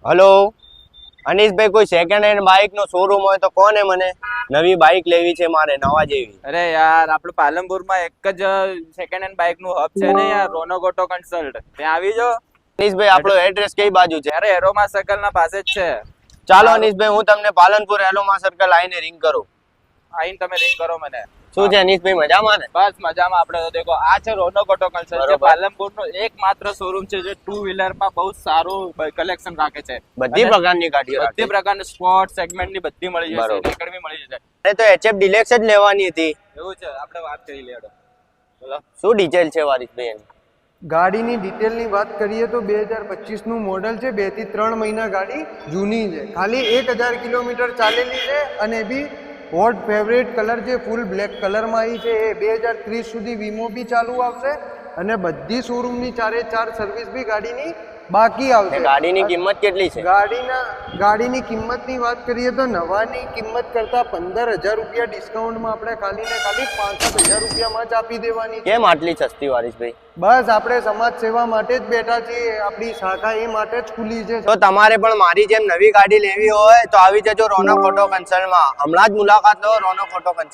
Hello અનીશભાઈ, કોઈ second hand bike નો showroom હોય તો કોને? મને નવી બાઇક લેવી છે, મારે નવા જેવી. અરે યાર, આપણે પાલનપુરમાં એક જ સેકન્ડ હેન્ડ બાઇક નું હબ છે ને યાર, રોનક ઓટો કન્સલ્ટ. ત્યાં આવી જાઓ. અનીશભાઈ, આપણો એડ્રેસ કઈ બાજુ છે? અરે એરોમા સર્કલ ના પાસે જ છે. ચાલો અનીશભાઈ, હું તમને પાલનપુર એલોમા સર્કલ આવીને રિંગ કરું. આઈને તમે રિંગ કરો મને. શું છે અનીશભાઈ, મજામાં ને? બસ મજામાં. આપણે તો દેખો, આ છે રોનક ઓટો કન્સલ્ટ, જે પાલનપુર નો એકમાત્ર શોરૂમ છે જે ટુ વ્હીલર માં બહુ સારું કલેક્શન રાખે છે. બધી પ્રકારની ગાડીઓ રાખે બધી છે. પ્રકારની સ્પોર્ટ સેગમેન્ટ ની બધી મળી જશે, બરોબર. નેકડ બી મળી જશે. અરે તો HF ડિલેક્સ જ લેવાની હતી. એવું છે, આપણે વાત કરી લેડો. બોલો. શું ડિટેલ છે વારીસભાઈ એની? ગાડીની ડિટેલની વાત કરીએ તો 2025 નું મોડલ છે. 2 થી 3 મહિના ગાડી જૂની છે. ખાલી 1000 કિલોમીટર ચાલેલી છે અને બી હોટ ફેવરેટ કલર છે, ફૂલ બ્લેક કલરમાં આવી છે. એ 2030 સુધી વીમો બી ચાલુ આવશે અને બધી શોરૂમની 4/4 સર્વિસ બી ગાડીની બાકી આવશે. ગાડીની કિંમત કેટલી છે? ગાડીની કિંમતની વાત કરીએ તો નવાની કિંમત કરતા 15000 રૂપિયા ડિસ્કાઉન્ટમાં આપણે ખાલી ને ખાલી 65,000 રૂપિયામાં જ આપી દેવાની છે. કેમ આટલી સસ્તી વારીસભાઈ? બસ આપણે સમાજ સેવા માટે જ બેઠા છીએ. આપણી શાખા એ માટે જ ખુલી છે. તો તમારે પણ મારી જેમ નવી ગાડી લેવી હોય તો આવી જજો રોનક ઓટો કન્સલ્ટમાં. હમણાં જ મુલાકાત લો રોનક ઓટો કન્સલ્ટ.